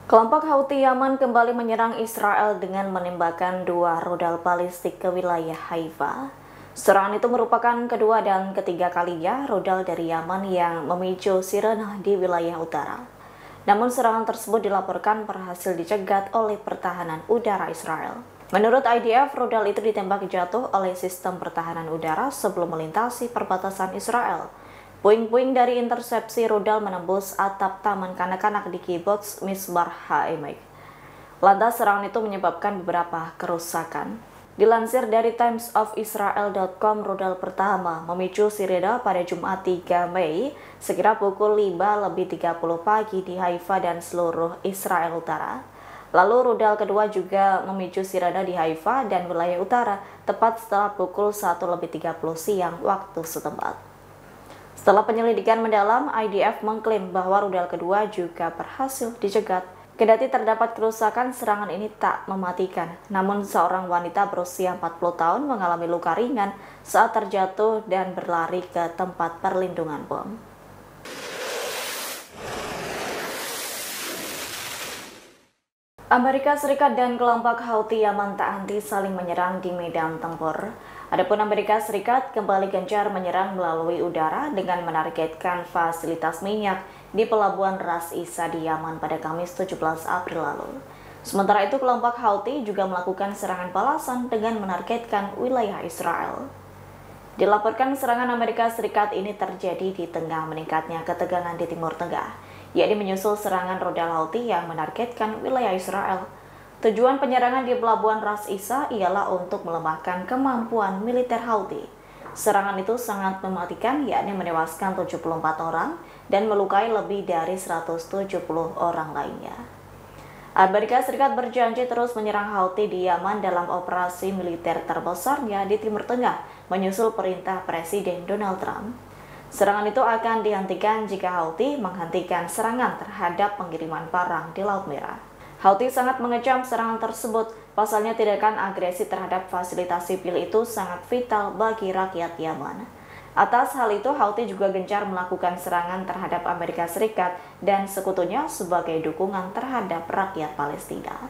Kelompok Houthi Yaman kembali menyerang Israel dengan menembakkan 2 rudal balistik ke wilayah Haifa. Serangan itu merupakan kedua dan ketiga kalinya rudal dari Yaman yang memicu sirena di wilayah utara. Namun serangan tersebut dilaporkan berhasil dicegat oleh pertahanan udara Israel. Menurut IDF, rudal itu ditembak jatuh oleh sistem pertahanan udara sebelum melintasi perbatasan Israel. Puing-puing dari intersepsi rudal menembus atap taman kanak-kanak di kibbutz Misbar HaEmek. Lantas serangan itu menyebabkan beberapa kerusakan. Dilansir dari timesofisrael.com, rudal pertama memicu sirena pada Jumat 3 Mei sekira pukul 5:30 pagi di Haifa dan seluruh Israel Utara. Lalu rudal kedua juga memicu sirena di Haifa dan wilayah utara tepat setelah pukul 1:30 siang waktu setempat. Setelah penyelidikan mendalam, IDF mengklaim bahwa rudal kedua juga berhasil dicegat. Kendati terdapat kerusakan, serangan ini tak mematikan. Namun seorang wanita berusia 40 tahun mengalami luka ringan saat terjatuh dan berlari ke tempat perlindungan bom. Amerika Serikat dan kelompok Houthi Yaman tak henti saling menyerang di medan tempur. Adapun Amerika Serikat kembali gencar menyerang melalui udara dengan menargetkan fasilitas minyak di pelabuhan Ras Isa di Yaman pada Kamis 17 April lalu. Sementara itu kelompok Houthi juga melakukan serangan balasan dengan menargetkan wilayah Israel. Dilaporkan serangan Amerika Serikat ini terjadi di tengah meningkatnya ketegangan di Timur Tengah, yakni menyusul serangan rudal Houthi yang menargetkan wilayah Israel. Tujuan penyerangan di pelabuhan Ras Isa ialah untuk melemahkan kemampuan militer Houthi. Serangan itu sangat mematikan, yakni menewaskan 74 orang dan melukai lebih dari 170 orang lainnya. Amerika Serikat berjanji terus menyerang Houthi di Yaman dalam operasi militer terbesarnya di Timur Tengah, menyusul perintah Presiden Donald Trump. Serangan itu akan dihentikan jika Houthi menghentikan serangan terhadap pengiriman barang di Laut Merah. Houthi sangat mengecam serangan tersebut, pasalnya tindakan agresi terhadap fasilitas sipil itu sangat vital bagi rakyat Yaman. Atas hal itu, Houthi juga gencar melakukan serangan terhadap Amerika Serikat dan sekutunya sebagai dukungan terhadap rakyat Palestina.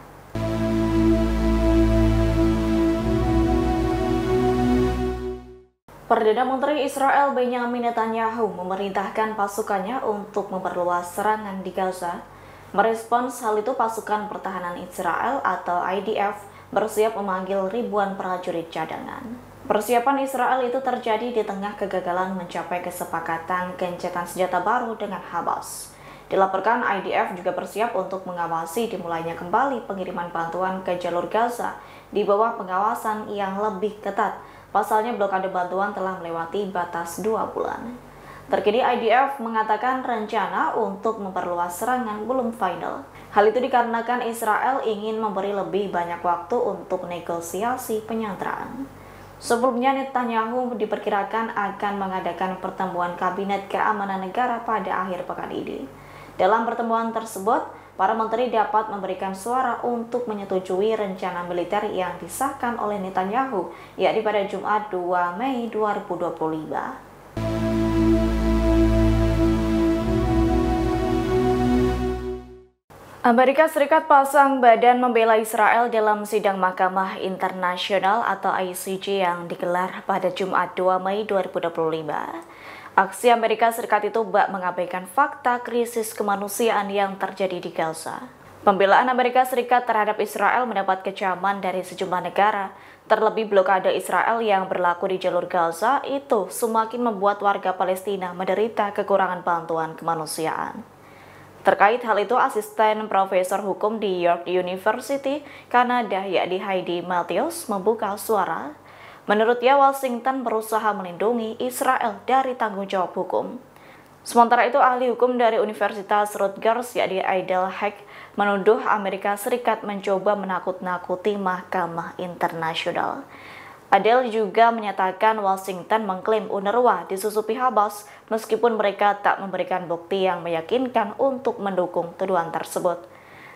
Perdana Menteri Israel Benjamin Netanyahu memerintahkan pasukannya untuk memperluas serangan di Gaza. Merespons hal itu, pasukan pertahanan Israel atau IDF bersiap memanggil ribuan prajurit cadangan. Persiapan Israel itu terjadi di tengah kegagalan mencapai kesepakatan gencatan senjata baru dengan Hamas. Dilaporkan IDF juga bersiap untuk mengawasi dimulainya kembali pengiriman bantuan ke jalur Gaza di bawah pengawasan yang lebih ketat. Pasalnya blokade bantuan telah melewati batas 2 bulan. Terkini IDF mengatakan rencana untuk memperluas serangan belum final. Hal itu dikarenakan Israel ingin memberi lebih banyak waktu untuk negosiasi penyanderaan. Sebelumnya Netanyahu diperkirakan akan mengadakan pertemuan Kabinet Keamanan Negara pada akhir pekan ini. Dalam pertemuan tersebut, para menteri dapat memberikan suara untuk menyetujui rencana militer yang disahkan oleh Netanyahu, yakni pada Jumat 2 Mei 2025. Amerika Serikat pasang badan membela Israel dalam sidang Mahkamah Internasional atau ICJ yang digelar pada Jumat 2 Mei 2025. Aksi Amerika Serikat itu bak mengabaikan fakta krisis kemanusiaan yang terjadi di Gaza. Pembelaan Amerika Serikat terhadap Israel mendapat kecaman dari sejumlah negara. Terlebih blokade Israel yang berlaku di jalur Gaza itu semakin membuat warga Palestina menderita kekurangan bantuan kemanusiaan. Terkait hal itu, asisten profesor hukum di York University, Kanada, yakni Heidi Matthews, membuka suara. Menurutnya, Washington berusaha melindungi Israel dari tanggung jawab hukum. Sementara itu, ahli hukum dari Universitas Rutgers, yakni Adele Hack, menuduh Amerika Serikat mencoba menakut-nakuti Mahkamah Internasional. Adele juga menyatakan Washington mengklaim UNRWA disusupi Hamas meskipun mereka tak memberikan bukti yang meyakinkan untuk mendukung tuduhan tersebut.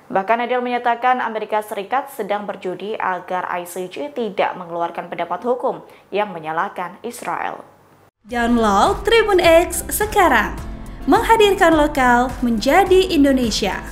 Bahkan Adele menyatakan Amerika Serikat sedang berjudi agar ICJ tidak mengeluarkan pendapat hukum yang menyalahkan Israel. Download Tribun X sekarang, menghadirkan lokal menjadi Indonesia.